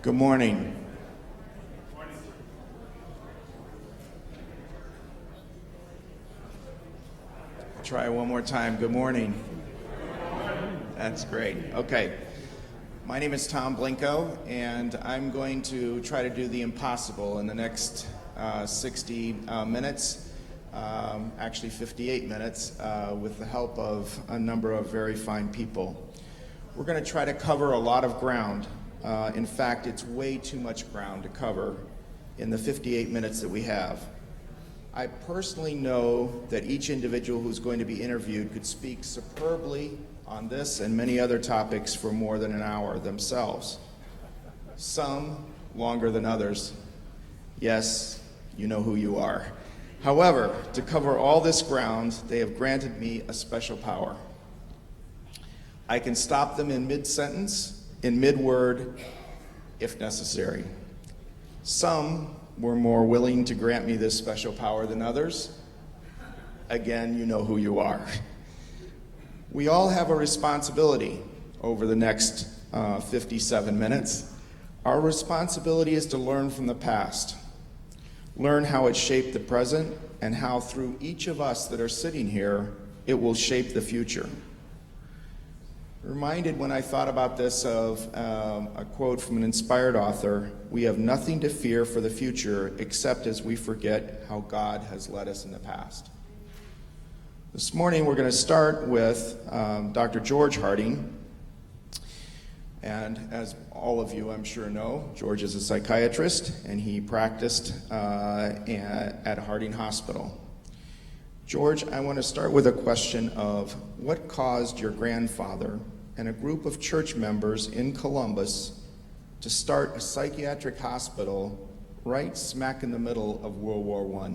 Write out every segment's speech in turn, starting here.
Good morning. Try one more time. Good morning. That's great. Okay. My name is Tom Blinko, and I'm going to try to do the impossible in the next 60 minutes, actually 58 minutes, with the help of a number of very fine people. We're going to try to cover a lot of ground. In fact, it's way too much ground to cover in the 58 minutes that we have. I personally know that each individual who's going to be interviewed could speak superbly on this and many other topics for more than an hour themselves. Some longer than others. Yes, you know who you are. However, to cover all this ground, they have granted me a special power. I can stop them in mid-sentence, in mid-word, if necessary. Some were more willing to grant me this special power than others. Again, you know who you are. We all have a responsibility over the next 57 minutes. Our responsibility is to learn from the past, learn how it shaped the present, and how through each of us that are sitting here, it will shape the future. Reminded when I thought about this of a quote from an inspired author, "We have nothing to fear for the future except as we forget how God has led us in the past." This morning we're going to start with Dr. George Harding. And as all of you I'm sure know, George is a psychiatrist and he practiced at Harding Hospital. George, I want to start with a question of what caused your grandfather and a group of church members in Columbus to start a psychiatric hospital right smack in the middle of World War I?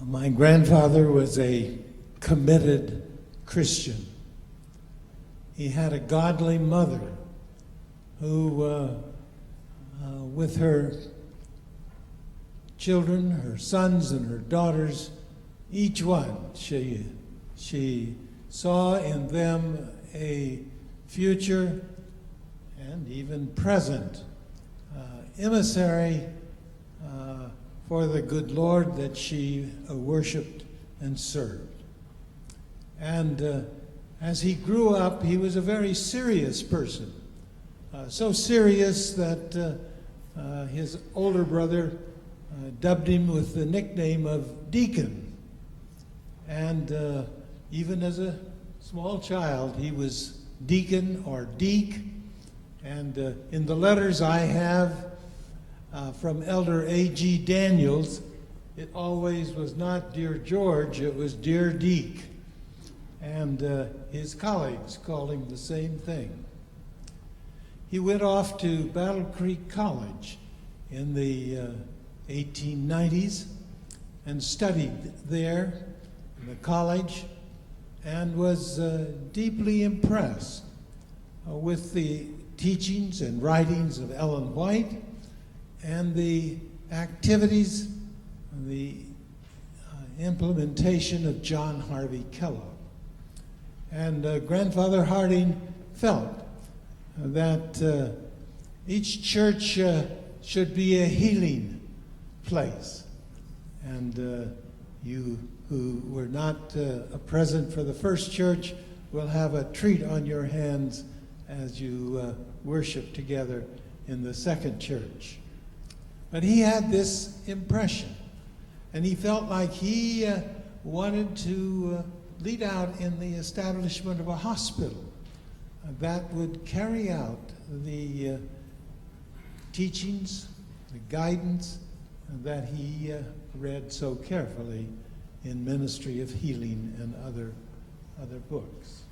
My grandfather was a committed Christian. He had a godly mother who, with her children, her sons and her daughters, each one, she saw in them a future and even present emissary for the good Lord that she worshiped and served. And as he grew up, he was a very serious person, so serious that his older brother dubbed him with the nickname of Deacon. And even as a small child, he was Deacon or Deke. And in the letters I have from Elder A.G. Daniels, it always was not Dear George, it was Dear Deke. And his colleagues called him the same thing. He went off to Battle Creek College in the 1890s and studied there in the college and was deeply impressed with the teachings and writings of Ellen White and the activities, the implementation of John Harvey Kellogg. And Grandfather Harding felt that each church should be a healing place. And you who were not present for the first church will have a treat on your hands as you worship together in the second church. But he had this impression, and he felt like he wanted to lead out in the establishment of a hospital that would carry out the teachings, the guidance that he read so carefully in Ministry of Healing and other books.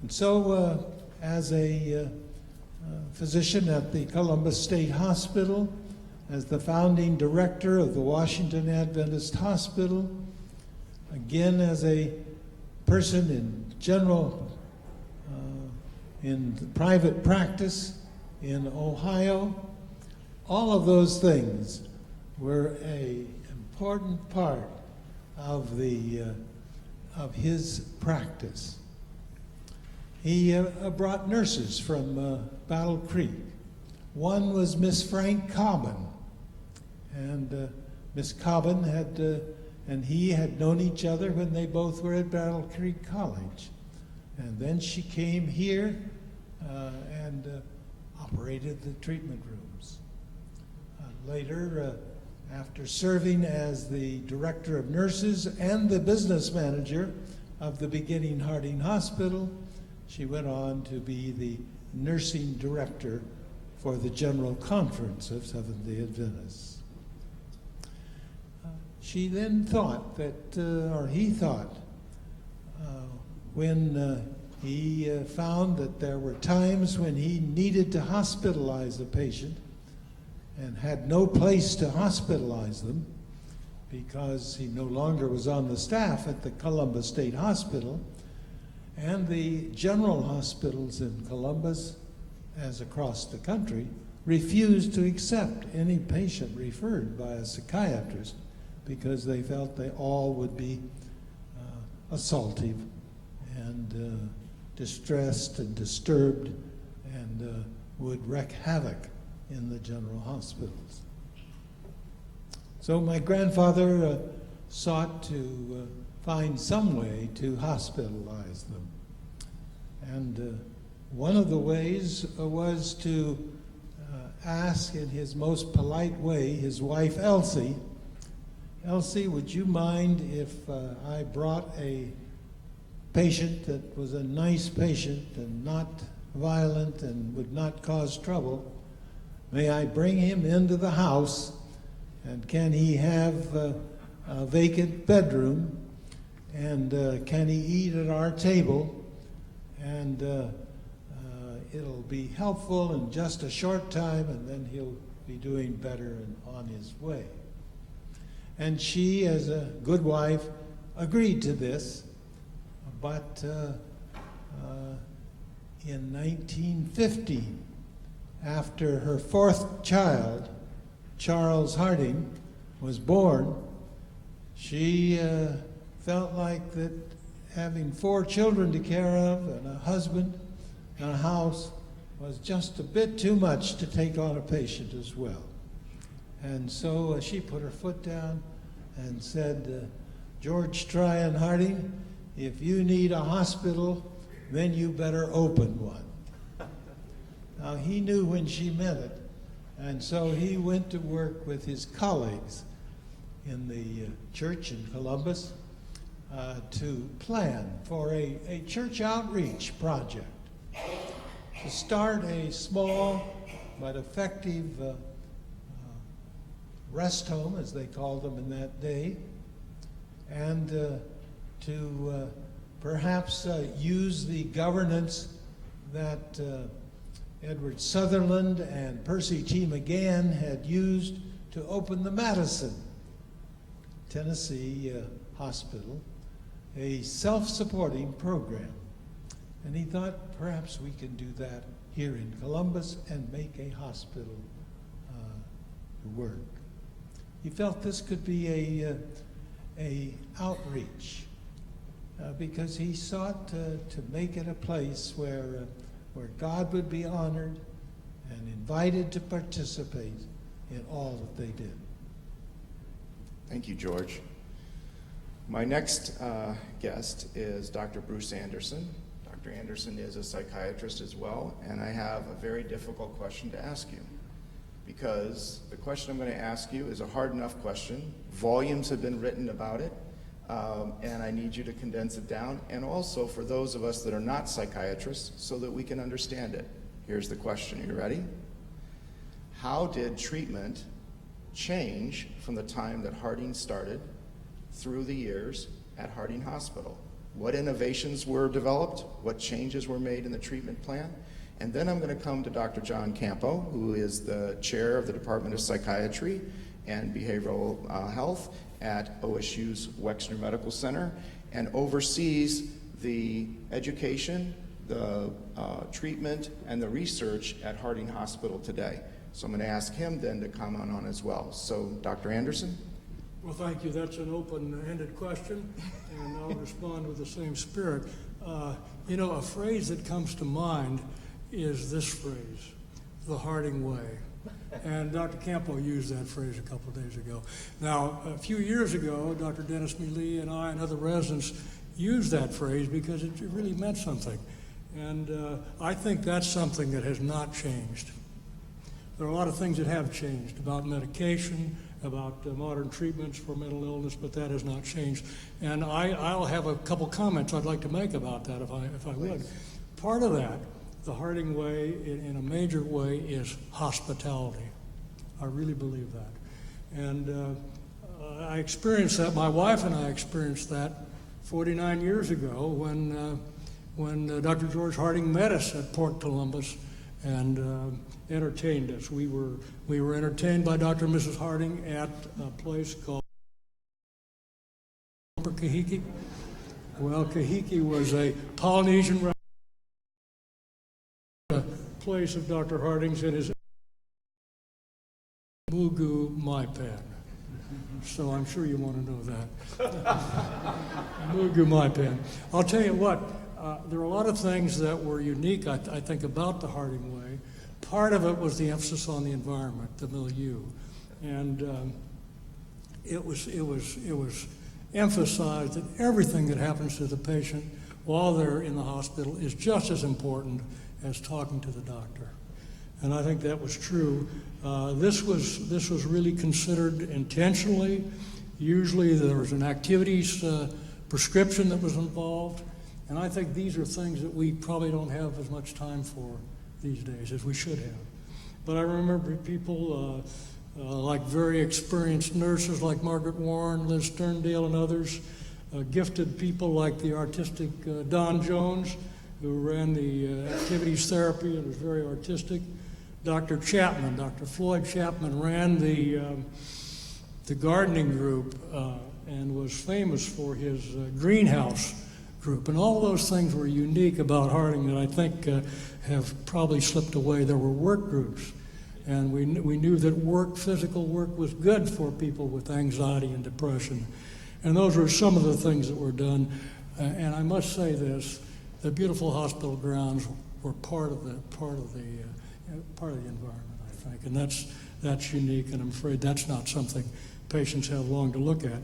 And so as a physician at the Columbus State Hospital, as the founding director of the Washington Adventist Hospital, again as a person in general, in private practice in Ohio, all of those things were an important part of his practice. he brought nurses from Battle Creek. One was Miss Frank Cobbin, and Miss Cobbin and he had known each other when they both were at Battle Creek College. And then she came here and operated the treatment rooms. Later, after serving as the director of nurses and the business manager of the beginning Harding Hospital, she went on to be the nursing director for the General Conference of Seventh-day Adventists. She then thought he thought, when he found that there were times when he needed to hospitalize a patient and had no place to hospitalize them because he no longer was on the staff at the Columbus State Hospital, and the general hospitals in Columbus, as across the country, refused to accept any patient referred by a psychiatrist because they felt they all would be assaultive and distressed and disturbed and would wreak havoc in the general hospitals. So my grandfather sought to find some way to hospitalize them. And one of the ways was to ask in his most polite way his wife Elsie, would you mind if I brought a patient that was a nice patient and not violent and would not cause trouble? May I bring him into the house, and can he have a vacant bedroom, and can he eat at our table, and it'll be helpful in just a short time, and then he'll be doing better and on his way. And she, as a good wife, agreed to this, but in 1950, after her fourth child, Charles Harding, was born, she felt like that having 4 children to care of and a husband and a house was just a bit too much to take on a patient as well. And so she put her foot down and said, George Tryon Harding, if you need a hospital, then you better open one. Now, he knew when she meant it, and so he went to work with his colleagues in the church in Columbus to plan for a church outreach project, to start a small but effective rest home, as they called them in that day, and to perhaps use the governance that Edward Sutherland and Percy T. McGann had used to open the Madison, Tennessee hospital, a self-supporting program. And he thought perhaps we can do that here in Columbus and make a hospital work. He felt this could be a outreach because he sought to make it a place where God would be honored and invited to participate in all that they did. Thank you, George. My next guest is Dr. Bruce Anderson. Dr. Anderson is a psychiatrist as well, and I have a very difficult question to ask you, because the question I'm going to ask you is a hard enough question. Volumes have been written about it, and I need you to condense it down, and also for those of us that are not psychiatrists, so that we can understand it. Here's the question. Are you ready? How did treatment change from the time that Harding started through the years at Harding Hospital? What innovations were developed? What changes were made in the treatment plan? And then I'm going to come to Dr. John Campo, who is the chair of the Department of Psychiatry and Behavioral Health at OSU's Wexner Medical Center and oversees the education, the treatment, and the research at Harding Hospital today. So I'm going to ask him then to comment on as well. So, Dr. Anderson? Well, thank you. That's an open-ended question, and I'll respond with the same spirit. A phrase that comes to mind is this phrase, the Harding way. And Dr. Campo used that phrase a couple of days ago. Now, a few years ago, Dr. Dennis Mealy and I and other residents used that phrase because it really meant something. And I think that's something that has not changed. There are a lot of things that have changed about medication, about modern treatments for mental illness, but that has not changed. And I'll have a couple comments I'd like to make about that if I would. Part of that, the Harding way, in a major way, is hospitality. I really believe that. And I experienced that, my wife and I experienced that 49 years ago when Dr. George Harding met us at Port Columbus and entertained us. We were entertained by Dr. and Mrs. Harding at a place called Kahiki. Well, Kahiki was a Polynesian place of Dr. Harding's and his Mugu Maipan. So I'm sure you want to know that. Mugu Maipan. I'll tell you what, there are a lot of things that were unique, I think, about the Harding way. Part of it was the emphasis on the environment, the milieu. And it was emphasized that everything that happens to the patient while they're in the hospital is just as important as talking to the doctor. And I think that was true. This was really considered intentionally. Usually there was an activities prescription that was involved. And I think these are things that we probably don't have as much time for these days as we should have. But I remember people like very experienced nurses like Margaret Warren, Liz Sterndale, and others, gifted people like the artistic Don Jones, who ran the activities therapy and was very artistic. Dr. Chapman, Dr. Floyd Chapman, ran the gardening group and was famous for his greenhouse group. And all those things were unique about Harding that I think have probably slipped away. There were work groups, and we knew that physical work was good for people with anxiety and depression. And those were some of the things that were done. And I must say this, the beautiful hospital grounds were part of the environment, I think. And that's unique, and I'm afraid that's not something patients have long to look at.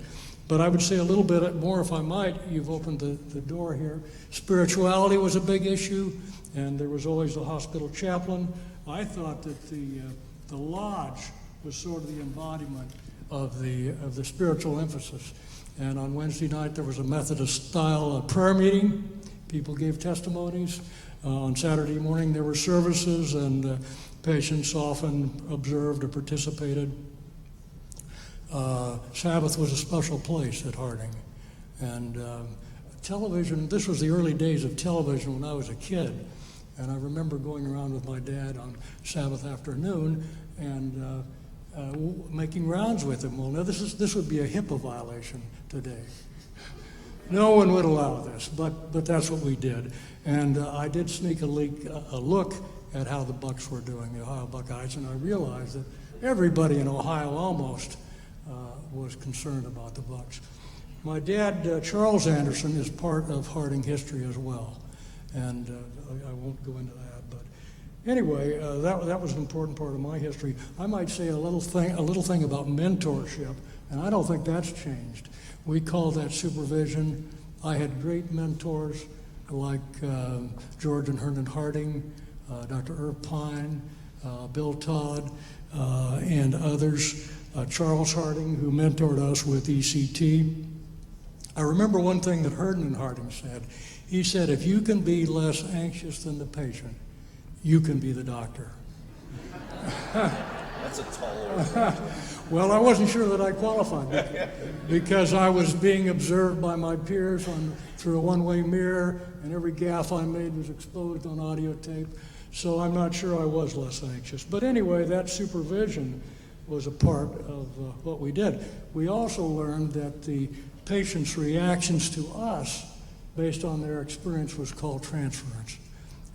But I would say a little bit more, if I might. You've opened the door here. Spirituality was a big issue, and there was always the hospital chaplain. I thought that the lodge was sort of the embodiment of the spiritual emphasis. And on Wednesday night there was a Methodist-style prayer meeting. People gave testimonies. On Saturday morning there were services, and patients often observed or participated. Sabbath was a special place at Harding. And television, this was the early days of television when I was a kid. And I remember going around with my dad on Sabbath afternoon and making rounds with him. Well, now this would be a HIPAA violation today. No one would allow this, but that's what we did. And I did sneak a look at how the Bucks were doing, the Ohio Buckeyes, and I realized that everybody in Ohio almost was concerned about the Bucks. My dad, Charles Anderson, is part of Harding history as well, and I won't go into that. But anyway, that was an important part of my history. I might say a little thing about mentorship, and I don't think that's changed. We call that supervision. I had great mentors like George and Hernan Harding, Dr. Irv Pine, Bill Todd, and others. Charles Harding, who mentored us with ECT. I remember one thing that Hernan Harding said. He said, if you can be less anxious than the patient, you can be the doctor. That's a tall order. Well, I wasn't sure that I qualified because I was being observed by my peers through a one-way mirror, and every gaffe I made was exposed on audio tape. So I'm not sure I was less anxious. But anyway, that supervision was a part of what we did. We also learned that the patient's reactions to us based on their experience was called transference.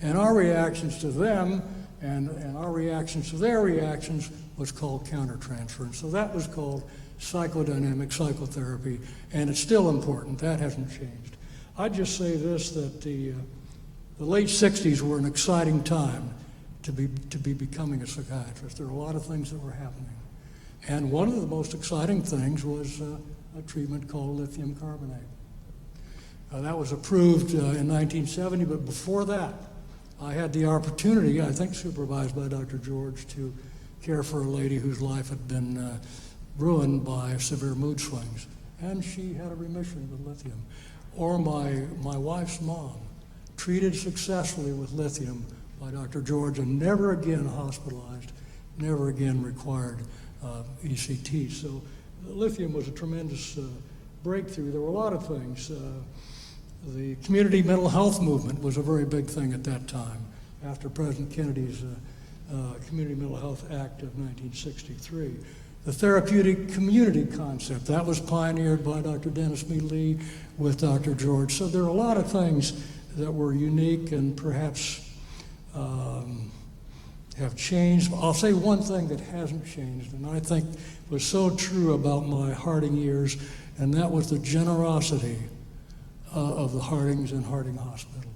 And our reactions to them and our reactions to their reactions was called countertransference. So that was called psychodynamic psychotherapy, and it's still important. That hasn't changed. I'd just say this, that the late 60s were an exciting time to be becoming a psychiatrist. There were a lot of things that were happening. And one of the most exciting things was a treatment called lithium carbonate. That was approved in 1970, but before that, I had the opportunity, I think supervised by Dr. George, to care for a lady whose life had been ruined by severe mood swings. And she had a remission with lithium. Or my wife's mom, treated successfully with lithium by Dr. George and never again hospitalized, never again required ECT. So lithium was a tremendous breakthrough. There were a lot of things. The community mental health movement was a very big thing at that time, after President Kennedy's Community Mental Health Act of 1963. The therapeutic community concept, that was pioneered by Dr. Dennis B. Lee with Dr. George. So there are a lot of things that were unique and perhaps have changed. I'll say one thing that hasn't changed, and I think was so true about my Harding years, and that was the generosity of the Hardings and Harding Hospital.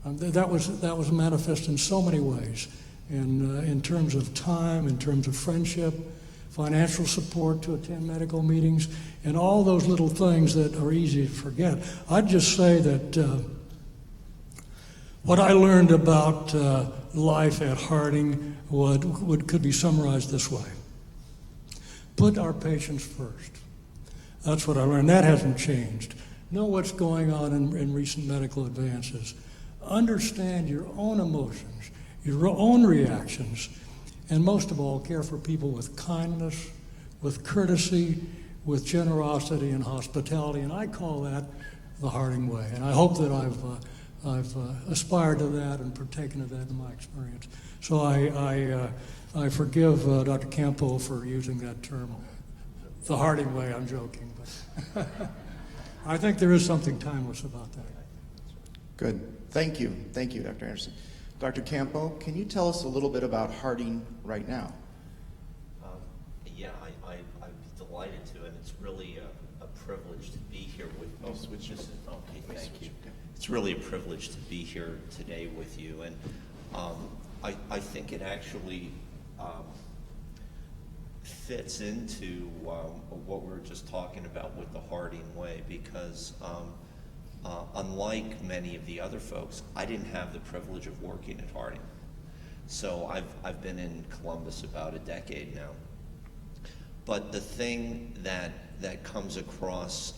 That was manifest in so many ways, in terms of time, in terms of friendship, financial support to attend medical meetings, and all those little things that are easy to forget. I'd just say that what I learned about life at Harding could be summarized this way. Put our patients first. That's what I learned. That hasn't changed. Know what's going on in recent medical advances. Understand your own emotions, your own reactions, and most of all, care for people with kindness, with courtesy, with generosity and hospitality. And I call that the Harding way. And I hope that I've aspired to that and partaken of that in my experience. So I forgive Dr. Campo for using that term, the Harding way. I'm joking, but I think there is something timeless about that. Good. Thank you, Dr. Anderson. Dr. Campo, can you tell us a little bit about Harding right now? Yeah, I'd be delighted to, and it's really a privilege to be here with you. Oh, switch this. Okay, thank you. It's really a privilege to be here today with you, and I think it actually fits into what we were just talking about with the Harding way, because unlike many of the other folks, I didn't have the privilege of working at Harding. So I've been in Columbus about a decade now. But the thing that comes across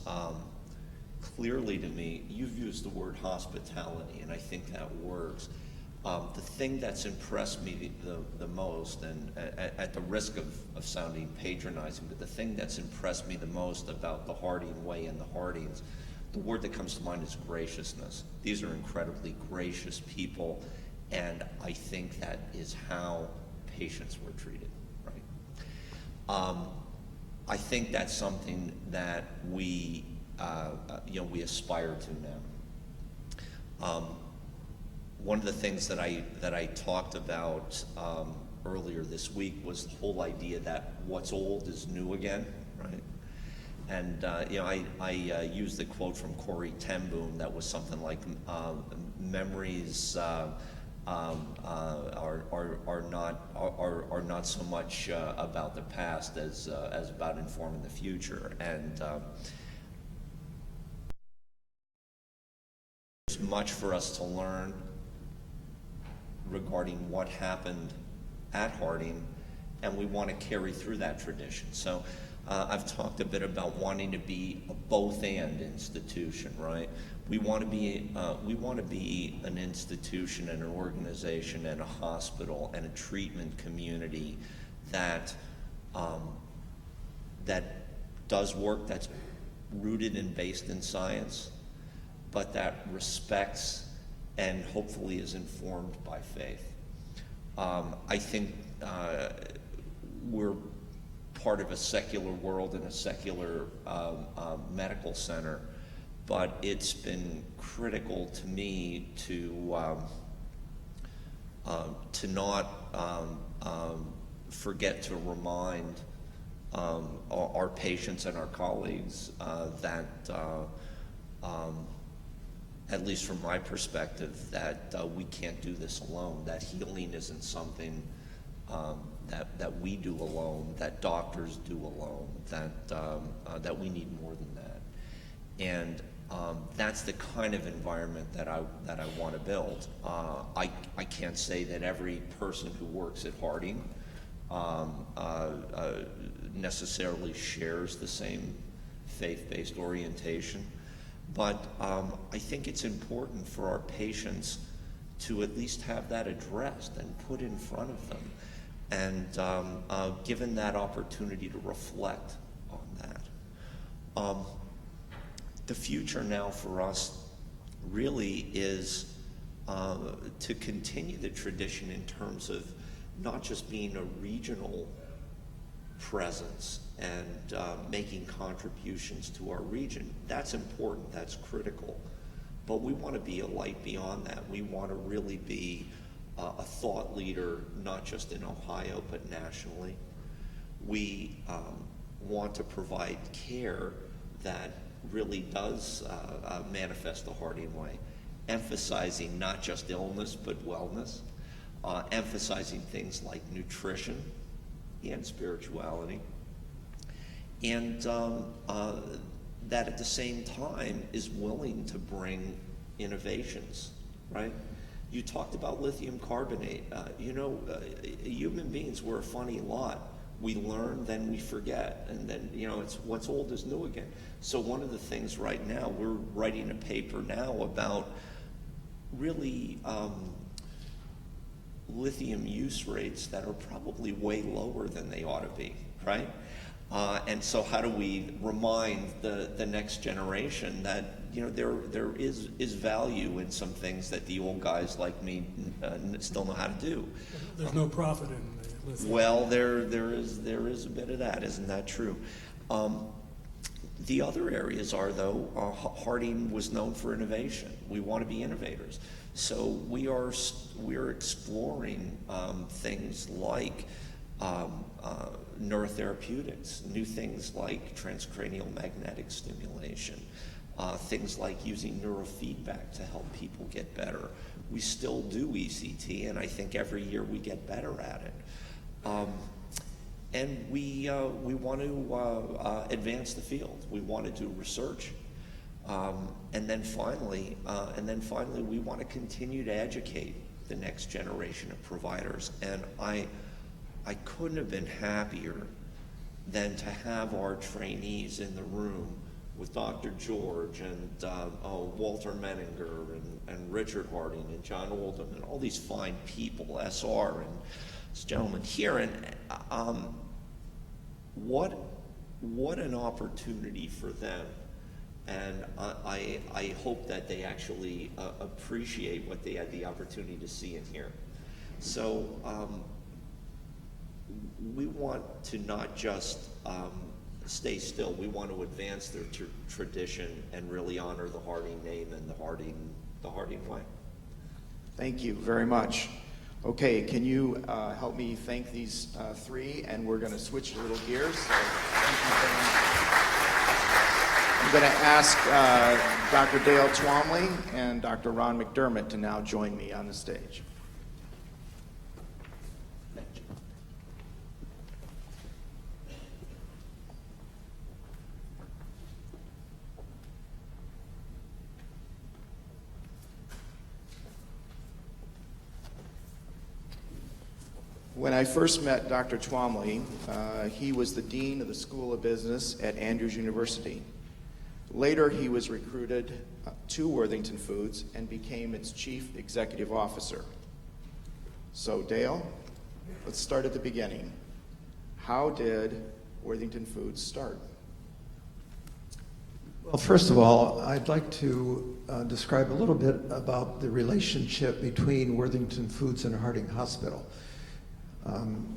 clearly to me, you've used the word hospitality, and I think that works. The thing that's impressed me the most, and at the risk of sounding patronizing, but the thing that's impressed me the most about the Harding way and the Hardings, the word that comes to mind is graciousness. These are incredibly gracious people, and I think that is how patients were treated, right? I think that's something that we aspire to now. One of the things that I talked about earlier this week was the whole idea that what's old is new again, right? And I used the quote from Corrie ten Boom that was something like, "Memories are not so much about the past as about informing the future." And there's much for us to learn regarding what happened at Harding, and we want to carry through that tradition. So I've talked a bit about wanting to be a both-and institution, right? We want to be an institution and an organization and a hospital and a treatment community that does work that's rooted and based in science, but that respects and hopefully is informed by faith. I think we're part of a secular world and a secular medical center, but it's been critical to me to not forget to remind our patients and our colleagues that at least from my perspective, that we can't do this alone, that healing isn't something that we do alone, that doctors do alone, that we need more than that. And that's the kind of environment that I want to build. I can't say that every person who works at Harding necessarily shares the same faith-based orientation, but I think it's important for our patients to at least have that addressed and put in front of them, and given that opportunity to reflect on that. The future now for us really is to continue the tradition in terms of not just being a regional presence and making contributions to our region. That's important, that's critical. But we want to be a light beyond that. We want to really be a thought leader, not just in Ohio, but nationally. We want to provide care that really does manifest the Harding way, emphasizing not just illness, but wellness, emphasizing things like nutrition and spirituality, and that at the same time is willing to bring innovations, right? You talked about lithium carbonate. Human beings, we're a funny lot. We learn, then we forget, and then, it's what's old is new again. So one of the things right now, we're writing a paper now about really lithium use rates that are probably way lower than they ought to be, right? And so how do we remind the next generation that there is value in some things that the old guys like me still know how to do? There's no profit in lithium. Well, there is a bit of that, isn't that true? The other areas are, though, Harding was known for innovation. We want to be innovators. So we are exploring things like neurotherapeutics, new things like transcranial magnetic stimulation, things like using neurofeedback to help people get better. We still do ECT, and I think every year we get better at it. And we want to advance the field. We want to do research, and then finally, we want to continue to educate the next generation of providers. And I couldn't have been happier than to have our trainees in the room with Dr. George and Walter Menninger and Richard Harding and John Oldham and all these fine people, SR and this gentleman here. And what an opportunity for them. And I hope that they actually appreciate what they had the opportunity to see and hear. So we want to not just stay still. We want to advance their tradition and really honor the Harding name and the Harding way. Thank you very much. Okay, can you help me thank these three? And we're going to switch a little gears. So thank you very much. I'm going to ask Dr. Dale Twomley and Dr. Ron McDermott to now join me on the stage. When I first met Dr. Twomley, he was the dean of the School of Business at Andrews University. Later, he was recruited to Worthington Foods and became its chief executive officer. So, Dale, let's start at the beginning. How did Worthington Foods start? Well, first of all, I'd like to describe a little bit about the relationship between Worthington Foods and Harding Hospital.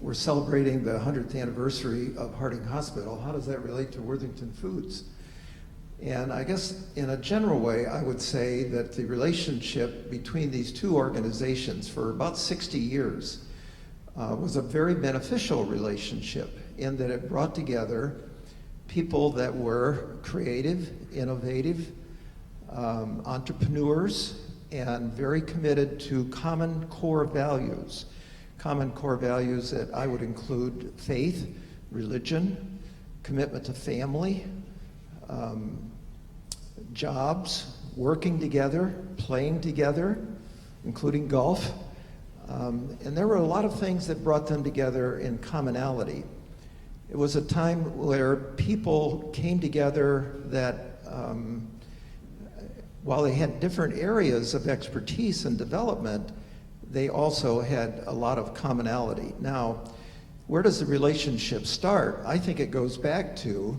We're celebrating the 100th anniversary of Harding Hospital. How does that relate to Worthington Foods? And I guess in a general way, I would say that the relationship between these two organizations for about 60 years was a very beneficial relationship in that it brought together people that were creative, innovative, entrepreneurs, and very committed to common core values. Common core values that I would include faith, religion, commitment to family, jobs, working together, playing together, including golf. And there were a lot of things that brought them together in commonality. It was a time where people came together that, while they had different areas of expertise and development, they also had a lot of commonality. Now, where does the relationship start? I think it goes back to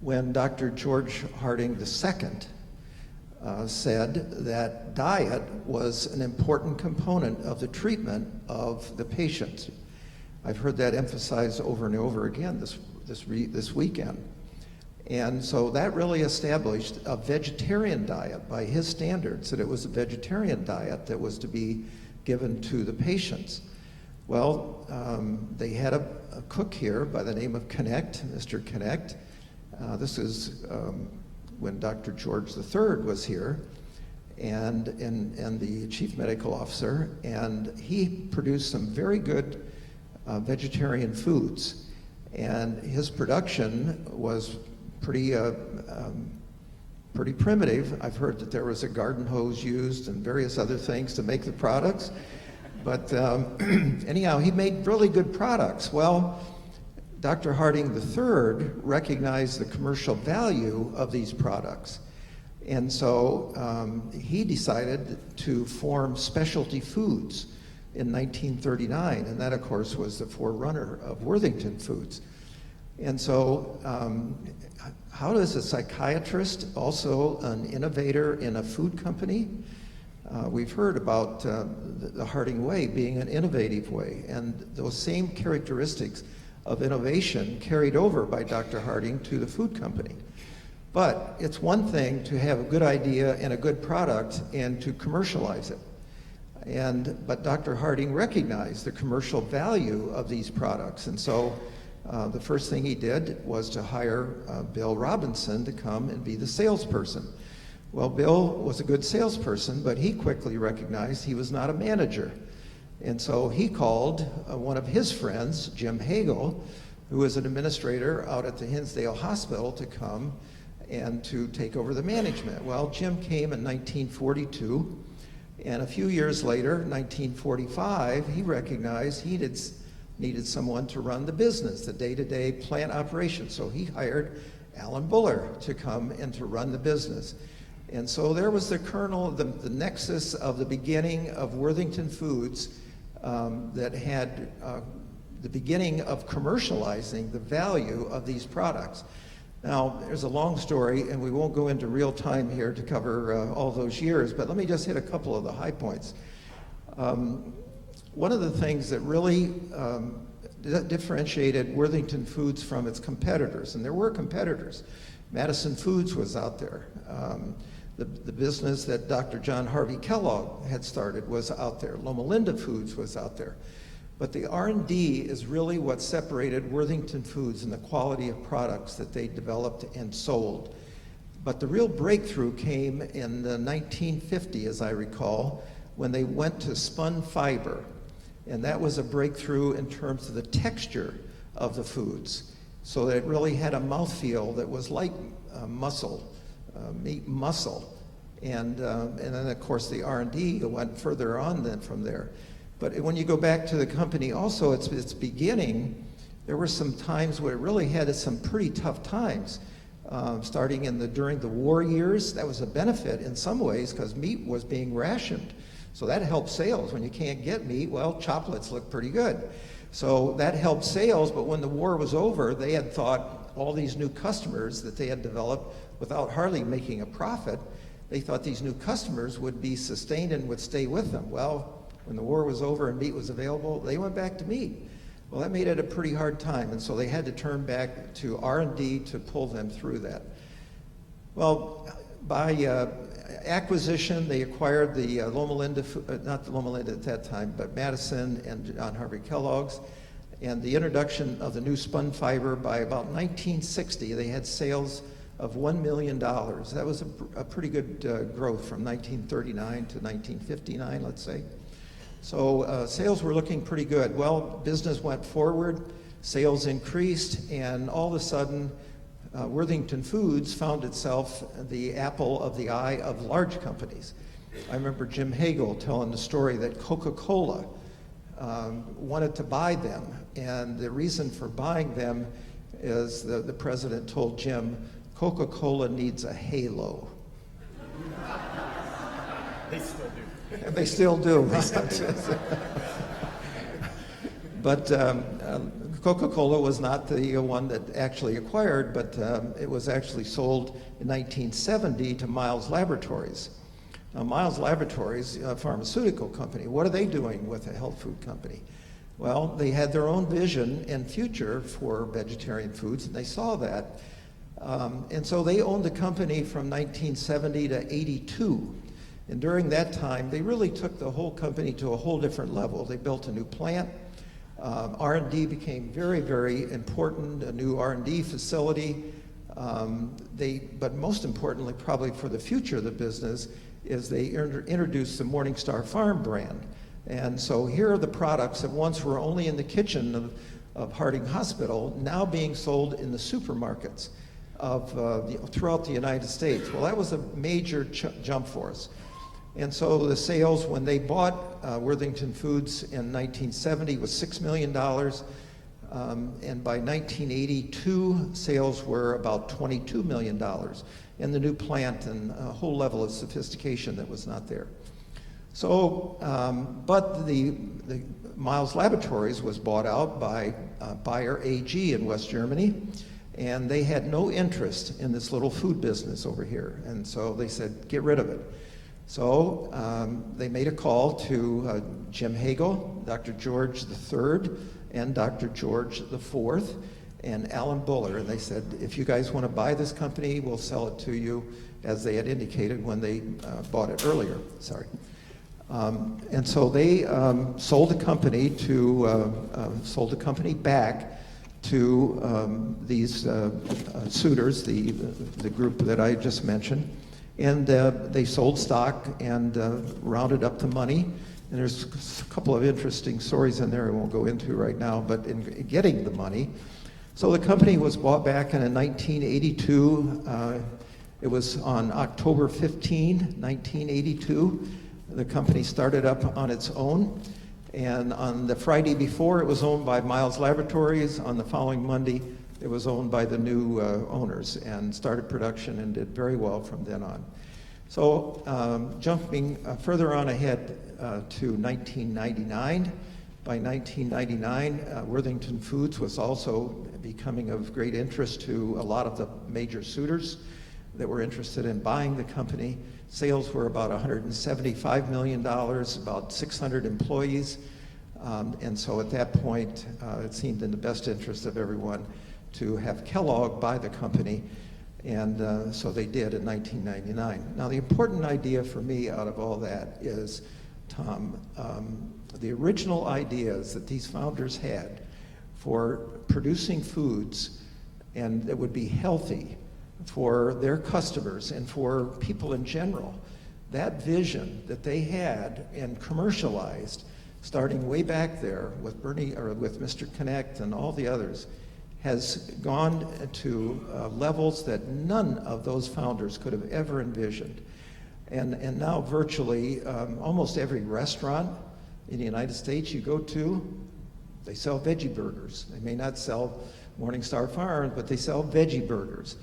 when Dr. George Harding II said that diet was an important component of the treatment of the patient. I've heard that emphasized over and over again this weekend. And so that really established a vegetarian diet by his standards, that it was a vegetarian diet that was to be given to the patients. Well, they had a cook here by the name of Connect, Mr. Connect. This is when Dr. George III was here, and the chief medical officer, and he produced some very good vegetarian foods. And his production was pretty primitive. I've heard that there was a garden hose used and various other things to make the products. But anyhow, he made really good products. Well, Dr. Harding III recognized the commercial value of these products. And so he decided to form Specialty Foods in 1939. And that, of course, was the forerunner of Worthington Foods. And so how does a psychiatrist, also an innovator in a food company? We've heard about the Harding Way being an innovative way, and those same characteristics of innovation carried over by Dr. Harding to the food company. But it's one thing to have a good idea and a good product and to commercialize it. But Dr. Harding recognized the commercial value of these products, and so the first thing he did was to hire Bill Robinson to come and be the salesperson. Well, Bill was a good salesperson, but he quickly recognized he was not a manager. And so he called one of his friends, Jim Hagel, who was an administrator out at the Hinsdale Hospital, to come and to take over the management. Well, Jim came in 1942, and a few years later, 1945, he recognized he needed someone to run the business, the day-to-day plant operation. So he hired Alan Buller to come and to run the business. And so there was the kernel, the nexus of the beginning of Worthington Foods that had the beginning of commercializing the value of these products. Now, there's a long story, and we won't go into real time here to cover all those years, but let me just hit a couple of the high points. One of the things that really differentiated Worthington Foods from its competitors, and there were competitors. Madison Foods was out there. The business that Dr. John Harvey Kellogg had started was out there. Loma Linda Foods was out there. But the R&D is really what separated Worthington Foods and the quality of products that they developed and sold. But the real breakthrough came in the 1950, as I recall, when they went to spun fiber. And that was a breakthrough in terms of the texture of the foods. So that it really had a mouthfeel that was like muscle, meat muscle. And then, of course, the R&D went further on then from there. But when you go back to the company also, its beginning, there were some times where it really had some pretty tough times. Starting during the war years, that was a benefit in some ways because meat was being rationed. So that helped sales. When you can't get meat, well, chocolates look pretty good. So that helped sales, but when the war was over, they had thought all these new customers that they had developed without hardly making a profit, they thought these new customers would be sustained and would stay with them. Well, when the war was over and meat was available, they went back to meat. Well, that made it a pretty hard time, and so they had to turn back to R&D to pull them through that. Well, by acquisition, they acquired the Loma Linda, not the Loma Linda at that time, but Madison and John Harvey Kellogg's, and the introduction of the new spun fiber. By about 1960, they had sales of $1 million. That was a pretty good growth from 1939 to 1959, let's say. So sales were looking pretty good. Well, business went forward, sales increased, and all of a sudden, Worthington Foods found itself the apple of the eye of large companies. I remember Jim Hagel telling the story that Coca-Cola wanted to buy them, and the reason for buying them is the president told Jim, Coca-Cola needs a halo. They still do. And they still do. But Coca-Cola was not the one that actually acquired, but it was actually sold in 1970 to Miles Laboratories. Now, Miles Laboratories, a pharmaceutical company, what are they doing with a health food company? Well, they had their own vision and future for vegetarian foods, and they saw that. And so they owned the company from 1970 to 82. And during that time, they really took the whole company to a whole different level. They built a new plant. R&D became very, very important, a new R&D facility. But most importantly, probably for the future of the business, is they introduced the Morningstar Farm brand. And so here are the products that once were only in the kitchen of Harding Hospital, now being sold in the supermarkets throughout the United States. Well, that was a major jump for us. And so the sales, when they bought Worthington Foods in 1970, was $6 million. And by 1982, sales were about $22 million in the new plant, and a whole level of sophistication that was not there. So, but the Miles Laboratories was bought out by Bayer AG in West Germany, and they had no interest in this little food business over here. And so they said, get rid of it. So they made a call to Jim Hagel, Dr. George III, and Dr. George IV, and Alan Buller. And they said, if you guys want to buy this company, we'll sell it to you, as they had indicated when they bought it earlier. Sorry. And so they sold the company back to these suitors, the group that I just mentioned. And they sold stock and rounded up the money. And there's a couple of interesting stories in there I won't go into right now, but in getting the money. So the company was bought back in 1982. It was on October 15, 1982. The company started up on its own. And on the Friday before, it was owned by Miles Laboratories. On the following Monday, it was owned by the new owners, and started production and did very well from then on. So jumping further on ahead to 1999, by 1999, Worthington Foods was also becoming of great interest to a lot of the major suitors that were interested in buying the company. Sales were about $175 million, about 600 employees. And so at that point, it seemed in the best interest of everyone to have Kellogg buy the company, and so they did in 1999. Now, the important idea for me out of all that is, Tom, the original ideas that these founders had for producing foods and that would be healthy for their customers and for people in general, that vision that they had and commercialized, starting way back there with Bernie or with Mr. Connect and all the others, has gone to levels that none of those founders could have ever envisioned. And now virtually almost every restaurant in the United States you go to, they sell veggie burgers. They may not sell Morningstar Farms, but they sell veggie burgers.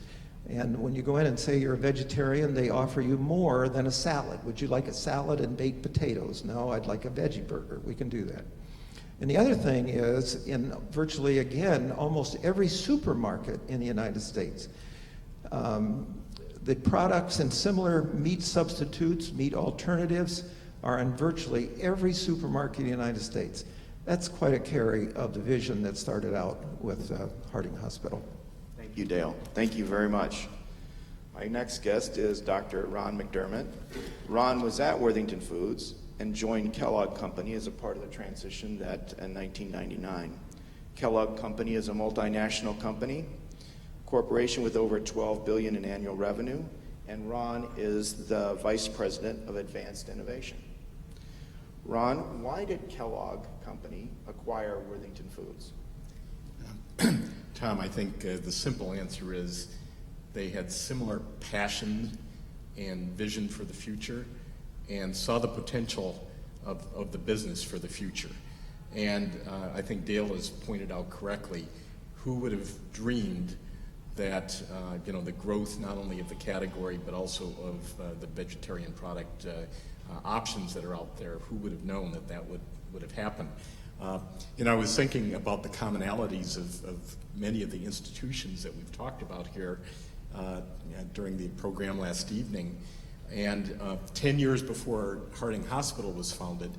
And when you go in and say you're a vegetarian, they offer you more than a salad. Would you like a salad and baked potatoes? No, I'd like a veggie burger. We can do that. And the other thing is, in virtually, again, almost every supermarket in the United States, the products and similar meat substitutes, meat alternatives, are in virtually every supermarket in the United States. That's quite a carry of the vision that started out with Harding Hospital. Thank you, Dale. Thank you very much. My next guest is Dr. Ron McDermott. Ron was at Worthington Foods and joined Kellogg Company as a part of the transition in 1999. Kellogg Company is a multinational company, corporation with over $12 billion in annual revenue, and Ron is the Vice President of Advanced Innovation. Ron, why did Kellogg Company acquire Worthington Foods? Tom, I think the simple answer is they had similar passion and vision for the future and saw the potential of the business for the future. And I think Dale has pointed out correctly, who would have dreamed that the growth not only of the category but also of the vegetarian product options that are out there, who would have known that would have happened? I was thinking about the commonalities of many of the institutions that we've talked about here during the program last evening. And 10 years before Harding Hospital was founded,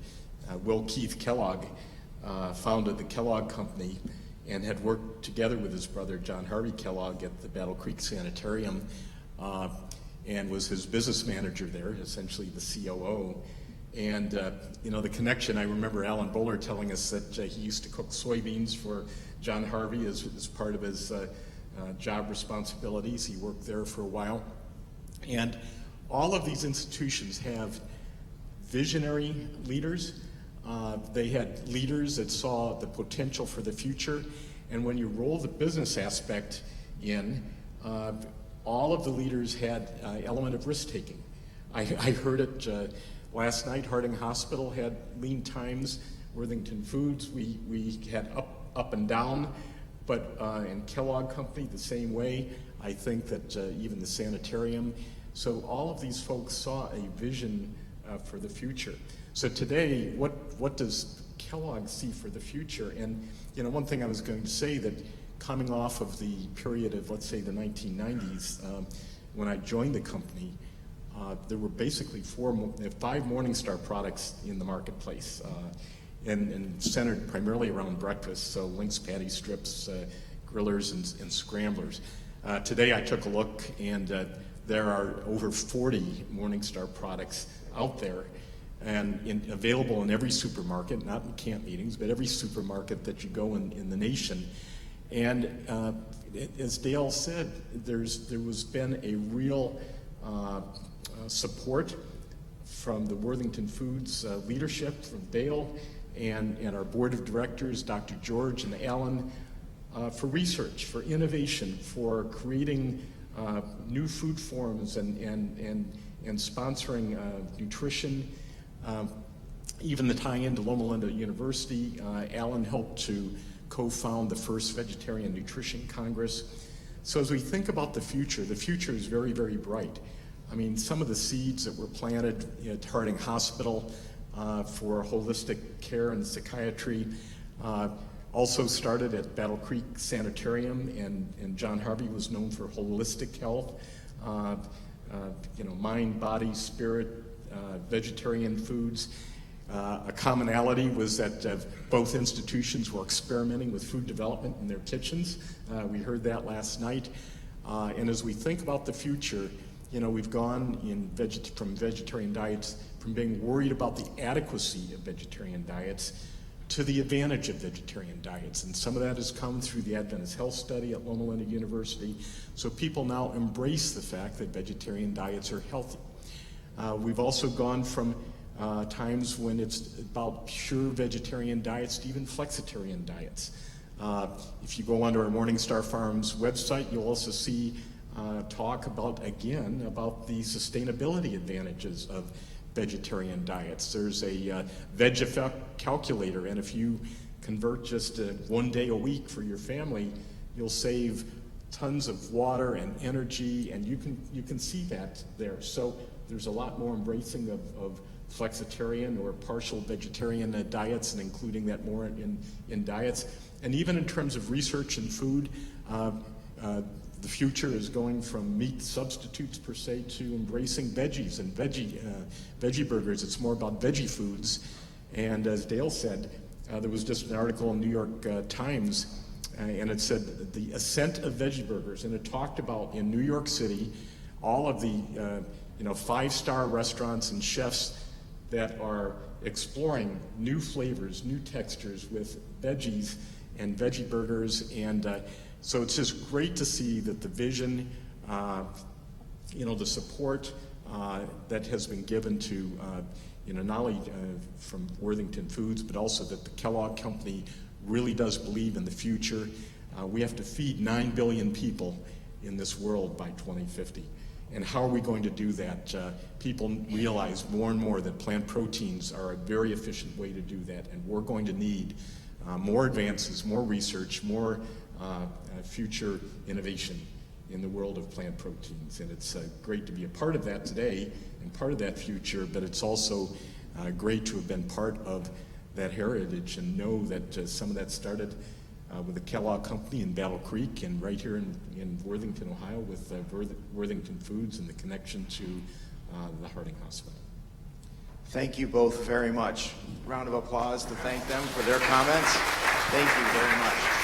Will Keith Kellogg founded the Kellogg Company and had worked together with his brother John Harvey Kellogg at the Battle Creek Sanitarium and was his business manager there, essentially the COO. And the connection, I remember Alan Bowler telling us that he used to cook soybeans for John Harvey as part of his job responsibilities. He worked there for a while. And all of these institutions have visionary leaders. They had leaders that saw the potential for the future. And when you roll the business aspect in, all of the leaders had an element of risk-taking. I heard it last night. Harding Hospital had lean times. Worthington Foods, we had up and down. But in Kellogg Company, the same way. I think that even the sanitarium. So all of these folks saw a vision for the future. So today, what does Kellogg see for the future? And one thing I was going to say, that coming off of the period of, let's say, the 1990s, when I joined the company, there were basically 5 Morningstar products in the marketplace, and centered primarily around breakfast, so Lynx patty strips, grillers, and scramblers. Today I took a look, and there are over 40 Morningstar products out there, and available in every supermarket, not in camp meetings, but every supermarket that you go in the nation. And as Dale said, there was been a real support from the Worthington Foods leadership, from Dale and our board of directors, Dr. George and Alan, for research, for innovation, for creating new food forms and sponsoring nutrition. Even the tie-in to Loma Linda University, Alan helped to co-found the first Vegetarian Nutrition Congress. So as we think about the future is very, very bright. I mean, some of the seeds that were planted at Harding Hospital for holistic care and psychiatry also started at Battle Creek Sanitarium, and John Harvey was known for holistic health, mind, body, spirit, vegetarian foods. A commonality was that both institutions were experimenting with food development in their kitchens. We heard that last night. And as we think about the future, we've gone from vegetarian diets, from being worried about the adequacy of vegetarian diets to the advantage of vegetarian diets. And some of that has come through the Adventist Health Study at Loma Linda University. So people now embrace the fact that vegetarian diets are healthy. We've also gone from times when it's about pure vegetarian diets to even flexitarian diets. If you go onto our Morningstar Farms website, you'll also see talk about the sustainability advantages of vegetarian diets. There's a veg effect calculator, and if you convert just 1 day a week for your family, you'll save tons of water and energy, and you can see that there. So there's a lot more embracing of flexitarian or partial vegetarian diets, and including that more in diets. And even in terms of research in food, the future is going from meat substitutes per se to embracing veggies and veggie burgers. It's more about veggie foods. And as Dale said, there was just an article in New York Times, and it said the ascent of veggie burgers, and it talked about in New York City all of the 5-star restaurants and chefs that are exploring new flavors, new textures with veggies and veggie burgers. And So it's just great to see that the vision, the support that has been given to, not only from Worthington Foods, but also that the Kellogg Company really does believe in the future. We have to feed 9 billion people in this world by 2050. And how are we going to do that? People realize more and more that plant proteins are a very efficient way to do that, and we're going to need more advances, more research, more future innovation in the world of plant proteins. And it's great to be a part of that today and part of that future, but it's also great to have been part of that heritage and know that some of that started with the Kellogg Company in Battle Creek and right here in Worthington, Ohio with Worthington Foods and the connection to the Harding Hospital. Thank you both very much. Round of applause to thank them for their comments. Thank you very much.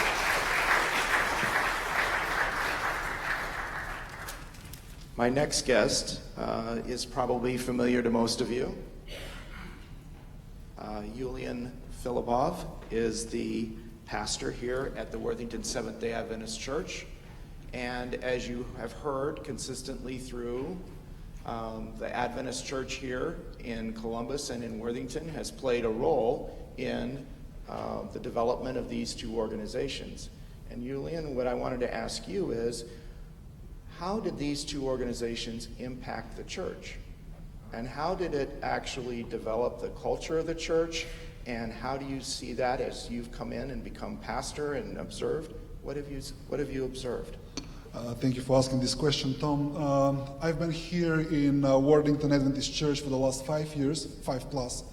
My next guest is probably familiar to most of you. Yulian Filipov is the pastor here at the Worthington Seventh-day Adventist Church. And as you have heard consistently through, the Adventist Church here in Columbus and in Worthington has played a role in the development of these two organizations. And Yulian, what I wanted to ask you is, how did these two organizations impact the church? And how did it actually develop the culture of the church? And how do you see that as you've come in and become pastor and observed? What have you observed? Thank you for asking this question, Tom. I've been here in Worthington Adventist Church for the last 5 years, 5+.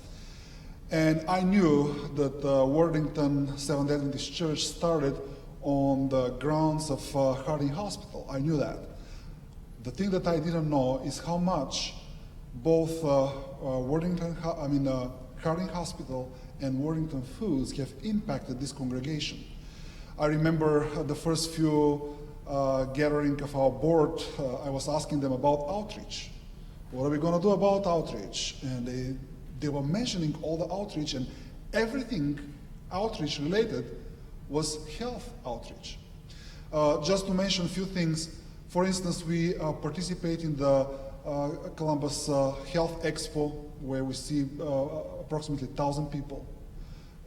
And I knew that Worthington Seventh Adventist Church started on the grounds of Harding Hospital. I knew that. The thing that I didn't know is how much both Harding Hospital and Worthington Foods have impacted this congregation. I remember the first few gathering of our board, I was asking them about outreach. What are we going to do about outreach? And they were mentioning all the outreach, and everything outreach related was health outreach. Just to mention a few things, for instance, we participate in the Columbus Health Expo, where we see approximately 1,000 people.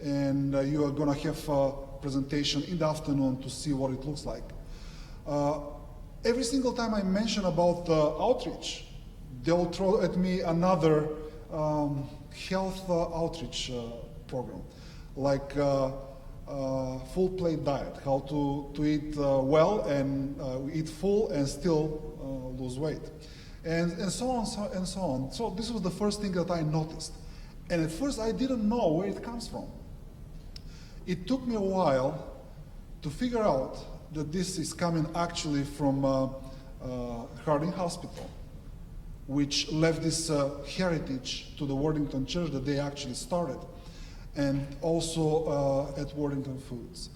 And you are going to have a presentation in the afternoon to see what it looks like. Every single time I mention about the outreach, they'll throw at me another health outreach program, like full plate diet, how to eat well and eat full and still lose weight. And so on, and so on. So this was the first thing that I noticed. And at first I didn't know where it comes from. It took me a while to figure out that this is coming actually from Harding Hospital, which left this heritage to the Worthington Church that they actually started, and also at Worthington Foods.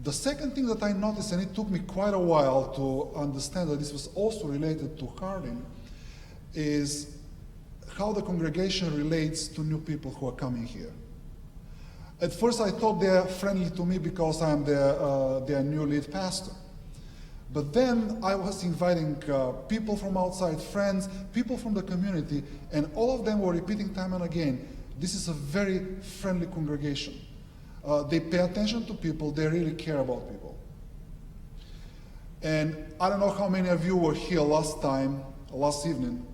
The second thing that I noticed, and it took me quite a while to understand that this was also related to Harding, is how the congregation relates to new people who are coming here. At first I thought they are friendly to me because I'm their new lead pastor. But then I was inviting people from outside, friends, people from the community, and all of them were repeating time and again, this is a very friendly congregation. They pay attention to people, they really care about people. And I don't know how many of you were here last evening,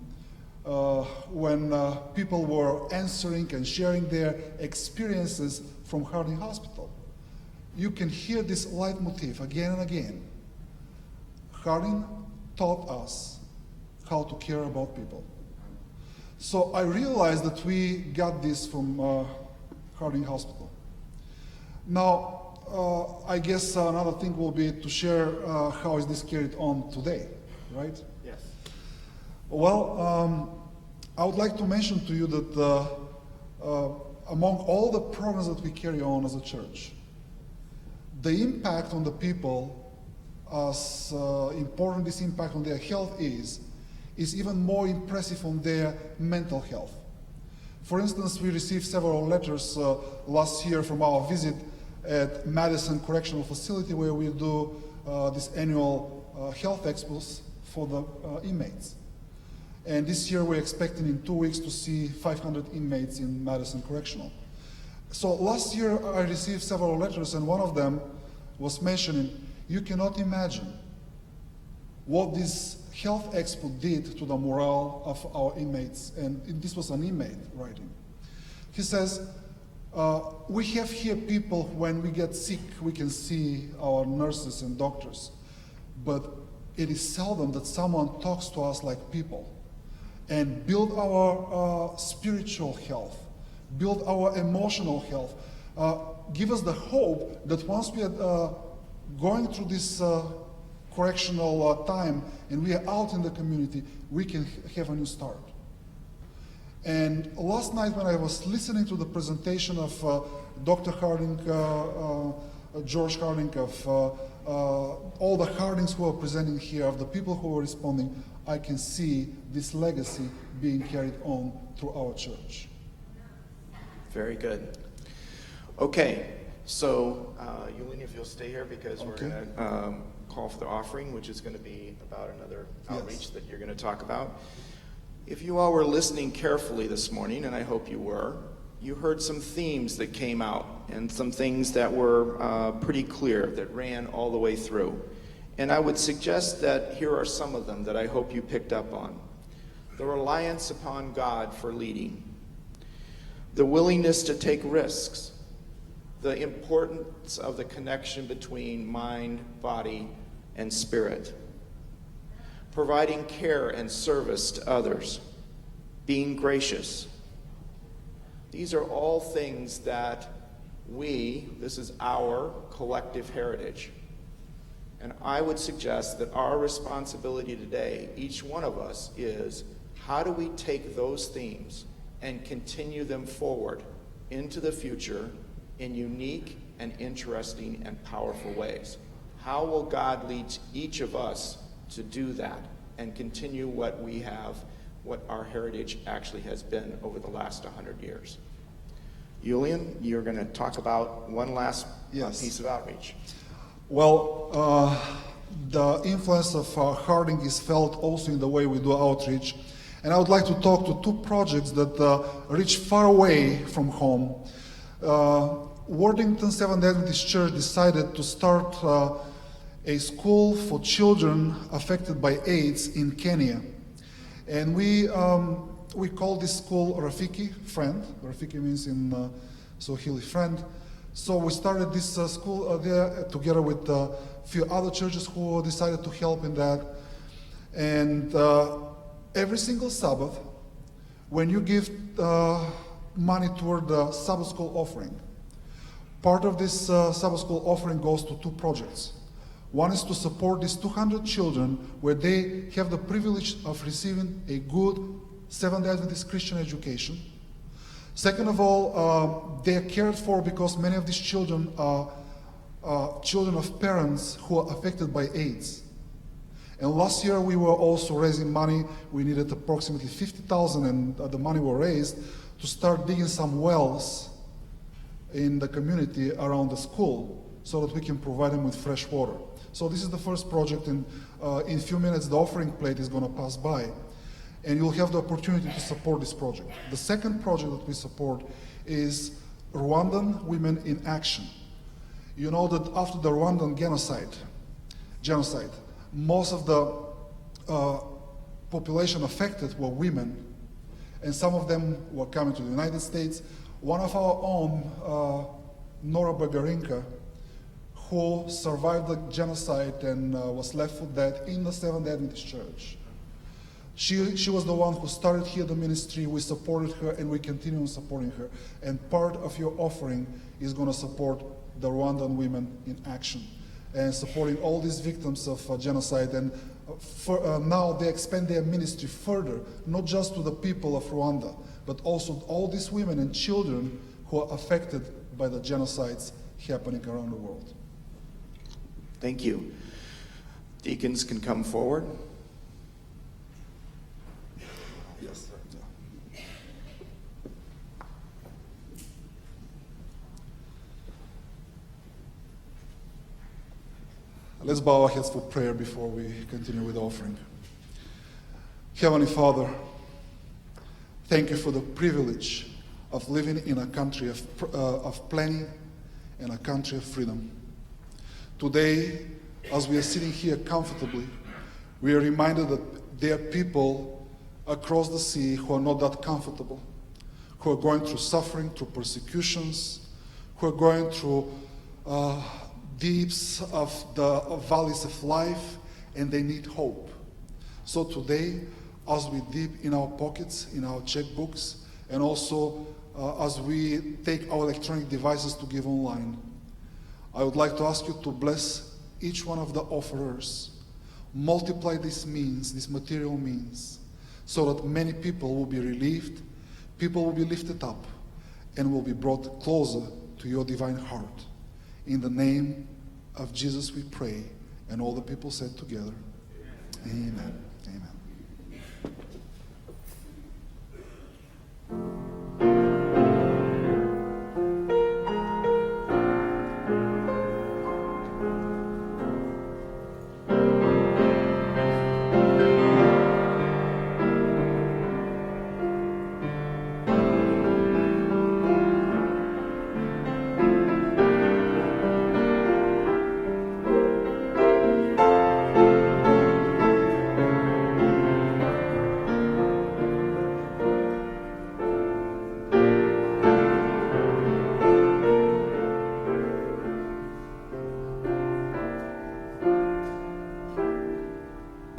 when people were answering and sharing their experiences from Harding Hospital. You can hear this leitmotif again and again. Harding taught us how to care about people. So I realized that we got this from Harding Hospital. Now, I guess another thing will be to share how is this carried on today, right? Yes. Well, I would like to mention to you that among all the programs that we carry on as a church, the impact on the people, as important this impact on their health is even more impressive on their mental health. For instance, we received several letters last year from our visit at Madison Correctional Facility, where we do these annual health expos for the inmates. And this year we're expecting in 2 weeks to see 500 inmates in Madison Correctional. So last year I received several letters, and one of them was mentioning, you cannot imagine what this health expo did to the morale of our inmates. And this was an inmate writing. He says, we have here people, when we get sick, we can see our nurses and doctors, but it is seldom that someone talks to us like people and build our spiritual health, build our emotional health, give us the hope that once we are going through this correctional time and we are out in the community, we can have a new start. And last night when I was listening to the presentation of Dr. Harding, George Harding, of all the Hardings who are presenting here, of the people who are responding, I can see this legacy being carried on through our church. Very good. Okay, so Yulene, if you'll stay here, because we're Okay. going to call for the offering, which is going to be about another outreach that you're going to talk about. If you all were listening carefully this morning, and I hope you were, you heard some themes that came out and some things that were pretty clear that ran all the way through. And I would suggest that here are some of them that I hope you picked up on. The reliance upon God for leading, the willingness to take risks, the importance of the connection between mind, body, and spirit, providing care and service to others, being gracious. These are all things that this is our collective heritage. And I would suggest that our responsibility today, each one of us, is how do we take those themes and continue them forward into the future in unique and interesting and powerful ways? How will God lead each of us to do that and continue what we have, what our heritage actually has been over the last 100 years? Julian, you're going to talk about one last piece of outreach. Well, the influence of Harding is felt also in the way we do outreach. And I would like to talk to two projects that reach far away from home. Worthington Seventh Adventist Church decided to start a school for children affected by AIDS in Kenya. And we call this school Rafiki, friend. Rafiki means in Swahili friend. So we started this school there together with a few other churches who decided to help in that. And every single Sabbath, when you give money toward the Sabbath school offering, part of this Sabbath school offering goes to two projects. One is to support these 200 children where they have the privilege of receiving a good Seventh-day Adventist Christian education. Second of all, they are cared for because many of these children are children of parents who are affected by AIDS. And last year we were also raising money. We needed approximately $50,000, and the money were raised to start digging some wells in the community around the school so that we can provide them with fresh water. So this is the first project, and in a few minutes the offering plate is going to pass by, and you'll have the opportunity to support this project. The second project that we support is Rwandan Women in Action. You know that after the Rwandan genocide, most of the population affected were women, and some of them were coming to the United States. One of our own, Nora Bagarinka, who survived the genocide and was left for dead in the Seventh Adventist Church. She was the one who started here the ministry. We supported her and we continue supporting her. And part of your offering is going to support the Rwandan Women in Action and supporting all these victims of genocide. And now they expand their ministry further, not just to the people of Rwanda, but also all these women and children who are affected by the genocides happening around the world. Thank you. Deacons can come forward. Yes. Let's bow our heads for prayer before we continue with the offering. Heavenly Father, thank you for the privilege of living in a country of plenty and a country of freedom. Today, as we are sitting here comfortably, we are reminded that there are people across the sea who are not that comfortable, who are going through suffering, through persecutions, who are going through deeps of the valleys of life, and they need hope. So today, as we dip in our pockets, in our checkbooks, and also as we take our electronic devices to give online, I would like to ask you to bless each one of the offerers. Multiply these means, these material means, so that many people will be relieved, people will be lifted up, and will be brought closer to your divine heart. In the name of Jesus we pray, and all the people said together, Amen.